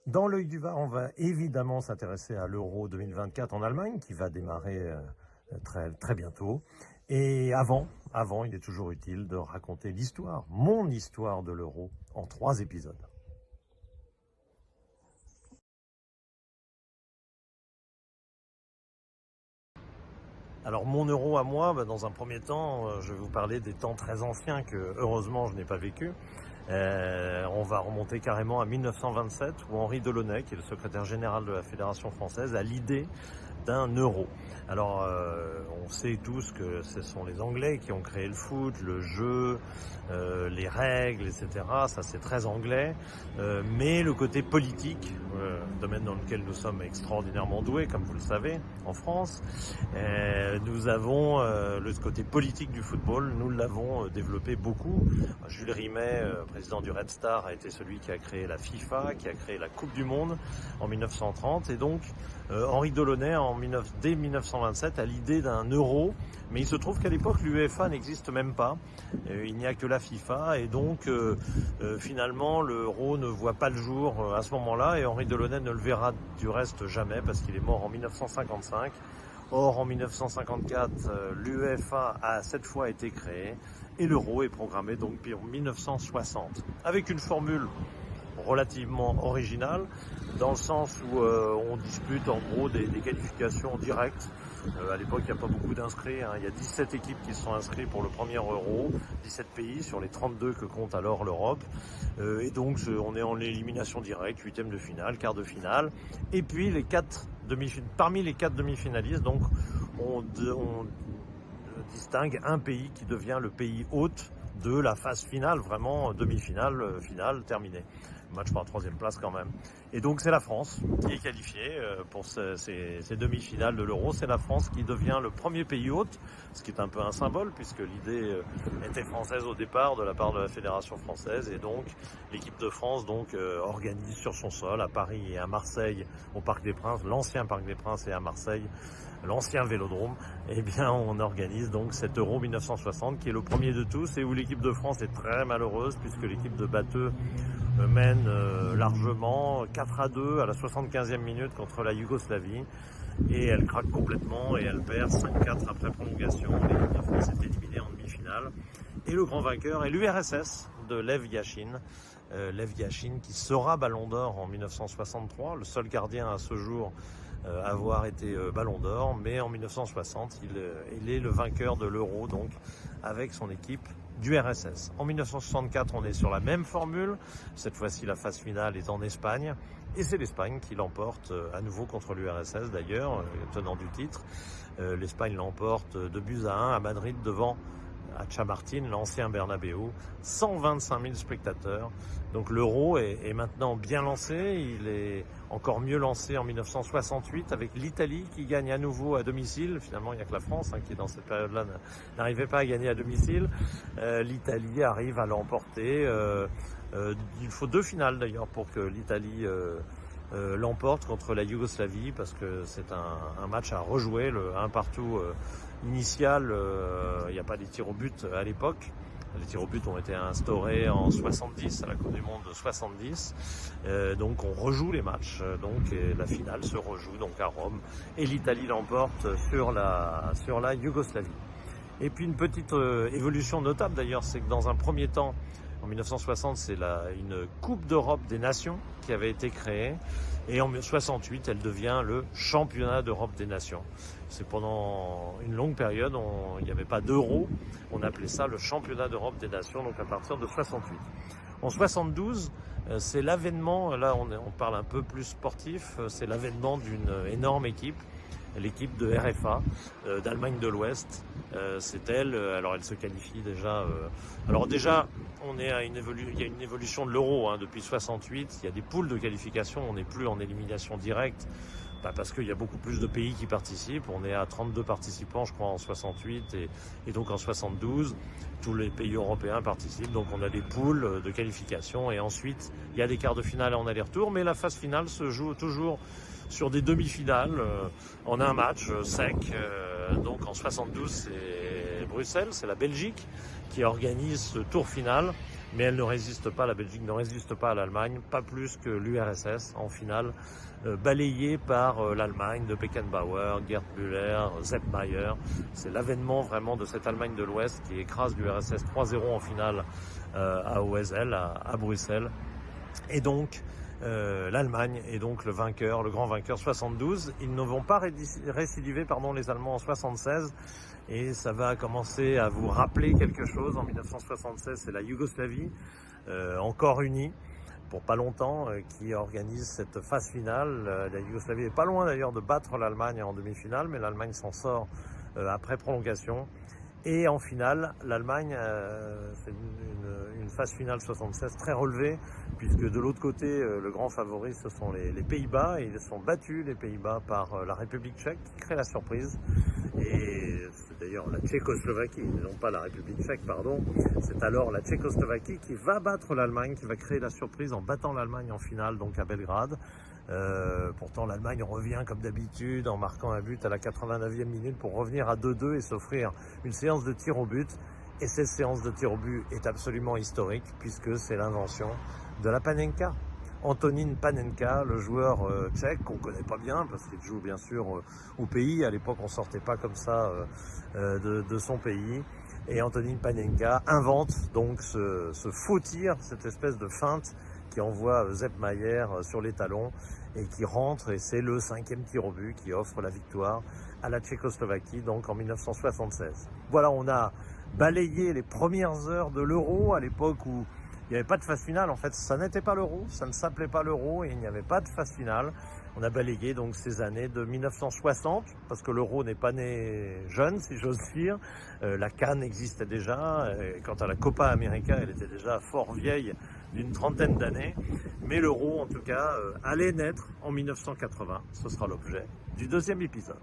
Dans l'œil du Var, on va évidemment s'intéresser à l'Euro 2024 en Allemagne, qui va démarrer très, très bientôt. Et avant, il est toujours utile de raconter l'histoire, mon histoire de l'Euro, en 3 épisodes. Alors mon euro à moi, dans un premier temps, je vais vous parler des temps très anciens que heureusement je n'ai pas vécu. On va remonter carrément à 1927 où Henri Delaunay, qui est le secrétaire général de la Fédération française, a l'idée d'un euro. Alors on sait tous que ce sont les Anglais qui ont créé le foot, le jeu, les règles, etc. Ça c'est très anglais. Mais le côté politique, domaine dans lequel nous sommes extraordinairement doués, comme vous le savez, en France, nous avons le côté politique du football, nous l'avons développé beaucoup. Jules Rimet, président du Red Star, a été celui qui a créé la FIFA, qui a créé la Coupe du Monde en 1930. Et donc, Henri Delaunay, dès 1927, a l'idée d'un euro. Mais il se trouve qu'à l'époque, l'UEFA n'existe même pas. Il n'y a que la FIFA. Et donc, finalement, l'euro ne voit pas le jour à ce moment-là. Et Henri Delaunay ne le verra du reste jamais parce qu'il est mort en 1955. Or, en 1954, l'UEFA a cette fois été créée et l'euro est programmé donc pour 1960. Avec une formule relativement originale, dans le sens où on dispute en gros des qualifications directes. À l'époque, il n'y a pas beaucoup d'inscrits. Il y a 17 équipes qui se sont inscrites pour le premier euro, 17 pays sur les 32 que compte alors l'Europe. Et donc, on est en élimination directe, huitième de finale, quart de finale. Et puis, parmi les 4 demi-finalistes, donc, on distingue un pays qui devient le pays hôte de la phase finale, vraiment demi-finale, finale terminée. Match par 3e place quand même. Et donc c'est la France qui est qualifiée pour ces demi-finales de l'Euro. C'est la France qui devient le premier pays hôte, ce qui est un peu un symbole puisque l'idée était française au départ de la part de la Fédération française. Et donc l'équipe de France organise sur son sol à Paris et à Marseille, au Parc des Princes, l'ancien Parc des Princes, et à Marseille, l'ancien Vélodrome. Eh bien on organise donc cet Euro 1960 qui est le premier de tous et où l'équipe de France est très malheureuse puisque l'équipe de Batteux mène largement 4-2 à la 75e minute contre la Yougoslavie et elle craque complètement et elle perd 5-4 après prolongation. L'équipe de France est éliminée en demi-finale et le grand vainqueur est l'URSS de Lev Yachine. Lev Yachine qui sera Ballon d'Or en 1963, le seul gardien à ce jour avoir été Ballon d'Or, mais en 1960 il est le vainqueur de l'Euro donc avec son équipe du RSS. En 1964, on est sur la même formule. Cette fois-ci, la phase finale est en Espagne. Et c'est l'Espagne qui l'emporte à nouveau contre l'URSS d'ailleurs, tenant du titre. L'Espagne l'emporte 2-1 à Madrid devant à Chamartín, l'ancien Bernabéu, 125 000 spectateurs. Donc l'Euro est maintenant bien lancé, il est encore mieux lancé en 1968 avec l'Italie qui gagne à nouveau à domicile. Finalement, il n'y a que la France qui dans cette période-là n'arrivait pas à gagner à domicile. L'Italie arrive à l'emporter. Il faut 2 finales d'ailleurs pour que l'Italie l'emporte contre la Yougoslavie parce que c'est un match à rejouer, le 1 partout initial, il n'y a pas des tirs au but à l'époque. Les tirs au but ont été instaurés en 70, à la Coupe du Monde de 70. Donc on rejoue les matchs, et la finale se rejoue donc à Rome et l'Italie l'emporte sur la Yougoslavie. Et puis une petite évolution notable d'ailleurs, c'est que dans un premier temps, en 1960, c'est une Coupe d'Europe des Nations qui avait été créée. Et en 1968, elle devient le Championnat d'Europe des Nations. C'est pendant une longue période, il n'y avait pas d'euro. On appelait ça le Championnat d'Europe des Nations, donc à partir de 68. En 72, c'est l'avènement, là on parle un peu plus sportif, c'est l'avènement d'une énorme équipe. L'équipe de RFA, d'Allemagne de l'Ouest, c'est elle. Alors elle se qualifie déjà. Alors déjà, il y a une évolution de l'euro depuis 68. Il y a des poules de qualification. On n'est plus en élimination directe. Parce qu'il y a beaucoup plus de pays qui participent. On est à 32 participants, je crois, en 68 et donc en 72, tous les pays européens participent. Donc on a des poules de qualification et ensuite il y a des quarts de finale en aller-retour. Mais la phase finale se joue toujours sur des demi-finales en un match sec. Donc en 72, c'est Bruxelles, c'est la Belgique qui organise ce tour final mais elle ne résiste pas, la Belgique ne résiste pas à l'Allemagne, pas plus que l'URSS en finale, balayée par l'Allemagne de Beckenbauer, Gerd Müller, Sepp Maier. C'est l'avènement vraiment de cette Allemagne de l'Ouest qui écrase l'URSS 3-0 en finale à OSL, à Bruxelles. Et donc, l'Allemagne est donc le vainqueur, le grand vainqueur 72. Ils ne vont pas récidiver les Allemands en 76. Et ça va commencer à vous rappeler quelque chose. En 1976, c'est la Yougoslavie, encore unie, pour pas longtemps, qui organise cette phase finale. La Yougoslavie est pas loin d'ailleurs de battre l'Allemagne en demi-finale, mais l'Allemagne s'en sort après prolongation. Et en finale, l'Allemagne, c'est une phase finale 76 très relevée, puisque de l'autre côté, le grand favori, ce sont les Pays-Bas, et ils sont battus, les Pays-Bas, par la République tchèque, qui crée la surprise. Et c'est d'ailleurs la Tchécoslovaquie, non pas la République tchèque, pardon. C'est alors la Tchécoslovaquie qui va battre l'Allemagne, qui va créer la surprise en battant l'Allemagne en finale, donc à Belgrade. Pourtant l'Allemagne revient comme d'habitude en marquant un but à la 89e minute pour revenir à 2-2 et s'offrir une séance de tir au but. Et cette séance de tir au but est absolument historique puisque c'est l'invention de la Panenka. Antonín Panenka, le joueur tchèque qu'on connaît pas bien parce qu'il joue bien sûr au pays. À l'époque on sortait pas comme ça de son pays. Et Antonín Panenka invente donc ce faux tir, cette espèce de feinte qui envoie Sepp Maier sur les talons et qui rentre, et c'est le 5e tir au but qui offre la victoire à la Tchécoslovaquie, donc en 1976. Voilà, on a balayé les premières heures de l'Euro à l'époque où il n'y avait pas de phase finale. En fait, ça n'était pas l'Euro, ça ne s'appelait pas l'Euro et il n'y avait pas de phase finale. On a balayé donc ces années de 1960, parce que l'Euro n'est pas né jeune, si j'ose dire. La CAN existait déjà. Quant à la Copa América, elle était déjà fort vieille, d'une trentaine d'années. Mais l'Euro, en tout cas, allait naître en 1980. Ce sera l'objet du deuxième épisode.